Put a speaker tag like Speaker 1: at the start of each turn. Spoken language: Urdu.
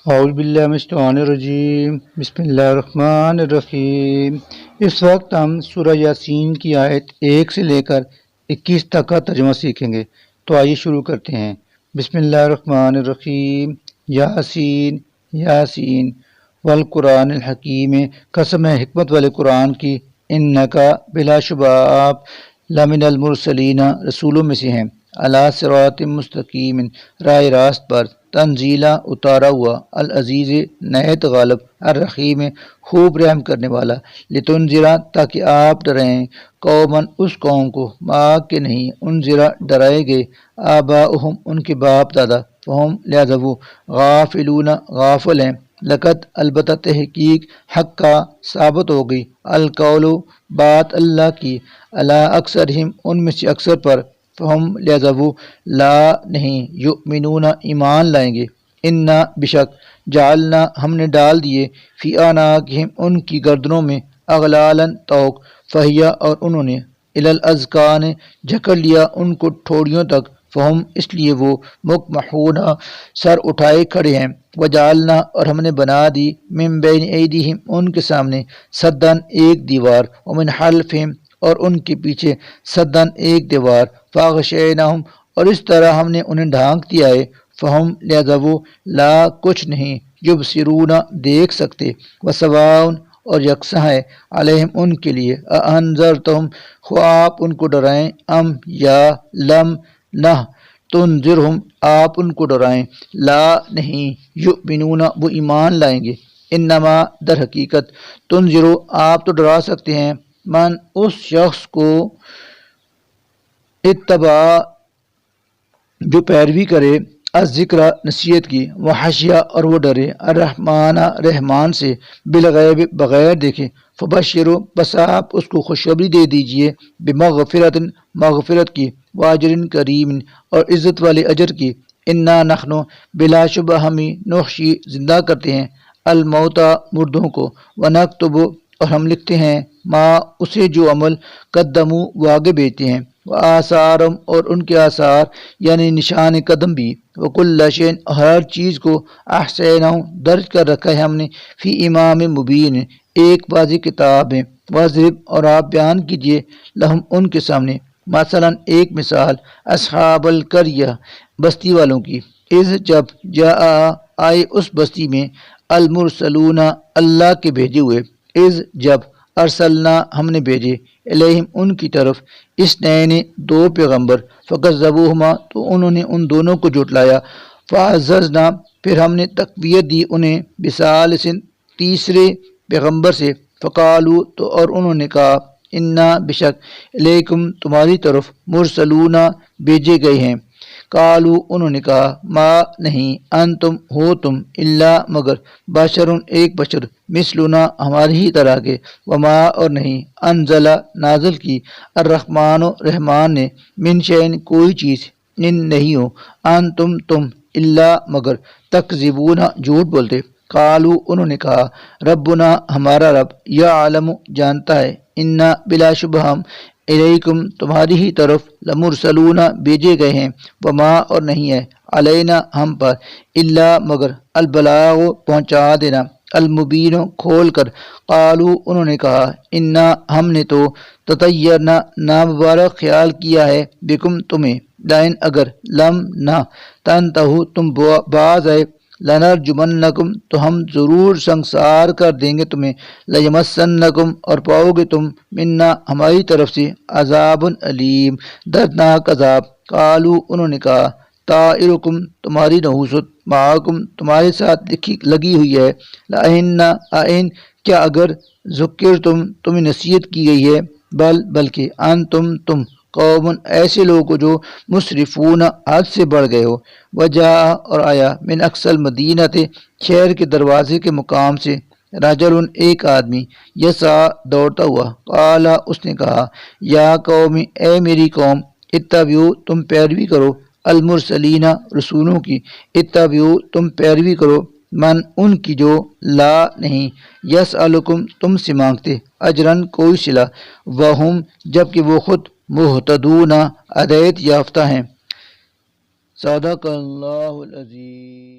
Speaker 1: اعوذ باللہ من الشیطان الرجیم، بسم اللہ الرحمن الرحیم۔ اس وقت ہم سورہ یاسین کی آیت 1 سے لے کر 21 تک کا ترجمہ سیکھیں گے، تو آئیے شروع کرتے ہیں۔ بسم اللہ الرحمن الرحیم۔ یاسین یاسین والقرآن الحکیم، قسم ہے حکمت والے قرآن کی، انکا بلا شبہ آپ لمن المرسلین رسولوں میں سے ہیں، علی صراط مستقیم راہ راست پر، تنزیلا اتارا ہوا، العزیز نہایت غالب، الرحیم خوب رحم کرنے والا، لتنذرا تاکہ آپ ڈرائیں، قومن اس قوم کو، ما کہ نہیں، انذرا ڈرائے گئے، آباؤہم ان کے باپ دادا، فہم لہذا وہ، غافلون غافل ہیں، لقد البتہ تحقیق، حق کا ثابت ہو گئی، القول بات اللہ کی، علی اکثرہم ان میں سے اکثر پر، فہم لہذا وہ، لا نہیں، یؤمنون ایمان لائیں گے، انا بشک، جعلنا ہم نے ڈال دیے، فی اعناقہم ان کی گردنوں میں، اغلالن توق، فہیا اور انہوں نے، الی الاذقان جکڑ لیا ان کو ٹھوڑیوں تک، فہم اس لیے وہ، مقمحون سر اٹھائے کھڑے ہیں، وجعلنا اور ہم نے بنا دی، من بین ایدیہم ان کے سامنے، سدن ایک دیوار، ومن خلفہم اور ان کے پیچھے، سدن ایک دیوار، فاغشیناہم اور اس طرح ہم نے انہیں ڈھانک دیا ہے، فہم لہذا وہ، لا کچھ نہیں، یبصرون دیکھ سکتے، وسواء اور یکساں ہے، علیہم ان کے لیے، انذرتہم آپ ان کو ڈرائیں، ام یا لم نہ تنذرہم آپ ان کو ڈرائیں، لا نہیں، یؤمنون وہ ایمان لائیں گے، انما در حقیقت، تنذرو آپ تو ڈرا سکتے ہیں، من اس شخص کو، اتبع جو پیروی کرے، الذکر نصیحت کی، وحشیا اور وہ ڈرے، الرحمن رحمان سے، بالغیب بغیر دیکھے، فبشرو بس آپ اس کو خوشخبری دے دیجئے، بمغفرت مغفرت کی، واجر کریم اور عزت والے اجر کی، انا نحنو بلا شبہ ہمیں، نحشی زندہ کرتے ہیں، الموتى مردوں کو، ونکتب اور ہم لکھتے ہیں، ما اسے جو عمل، قدموا وہ آگے بھیجتے ہیں، وآثارم اور ان کے آثار یعنی نشان قدم بھی، وکل شیء ہر چیز کو، احصینہ درج کر رکھا ہے ہم نے، فی امام مبین ایک واضح کتاب ہے، واضرب اور آپ بیان کیجئے، لہم ان کے سامنے، مثلا ایک مثال، اصحاب القریہ بستی والوں کی، اذ جب، جاء آئے اس بستی میں، المرسلون اللہ کے بھیجے ہوئے، اذ جب، ارسلنا ہم نے بھیجے، الیہم ان کی طرف، اثنین دو پیغمبر، فکذبوہما تو انہوں نے ان دونوں کو جھٹلایا، فعززنا پھر ہم نے تقویت دی انہیں، بثالث تیسرے پیغمبر سے، فقالو تو اور انہوں نے کہا، انا بشک، الیکم تمہاری طرف، مرسلون بھیجے گئے ہیں، قالو انہوں نے کہا، ما نہیں، انتم ہو تم، الا مگر، بشرن ایک بشر، مثلنا ہماری ہی طرح کے، وما اور نہیں، انزل نازل کی، الرحمن رحمان نے، من شیء کوئی چیز، ان نہیں ہو، انتم تم، الا مگر، تکذبون جھوٹ بولتے، قالو انہوں نے کہا، ربنا ہمارا رب، یعلم جانتا ہے، انا بلا شبہ ہم، الیکم تمہاری ہی طرف، لمرسلون بھیجے گئے ہیں، وما اور نہیں ہے، علینا ہم پر، الا مگر، البلاغ پہنچا دینا، المبین کھول کر، قالو انہوں نے کہا، انا ہم نے تو، تطیرنا نامبارک خیال کیا ہے، بکم تمہیں، لئن اگر، لم نہ تنتہو تم باز آئے، لنرجمنکم تو ہم ضرور سنگسار کر دیں گے تمہیں، لیمسنکم اور پاؤ گے تم، منا ہماری طرف سے، عذاب علیم دردناک عذاب، قالو انہوں نے کہا، طائرکم تمہاری نحوست، معاکم تمہارے ساتھ لگی ہوئی ہے، لئن کیا اگر، ذکرتم تمہیں نصیحت کی گئی ہے، بلکہ انتم تم، قوم ایسے لوگ جو، مسرفون حد سے بڑھ گئے ہو، وجاء اور آیا، من اقصی المدینہ شہر کے دروازے کے مقام سے، رجل ایک آدمی، یسعی دوڑتا ہوا، قال اس نے کہا، یا قوم اے میری قوم، اتبعوا تم پیروی کرو، المرسلین رسولوں کی، اتبعوا تم پیروی کرو، من ان کی جو، لا نہیں، یسألکم تم سے مانگتے، اجرن کوئی صلہ، وہم جبکہ وہ خود، مہتدون ہدایت یافتہ ہیں، صدق اللہ العظیم۔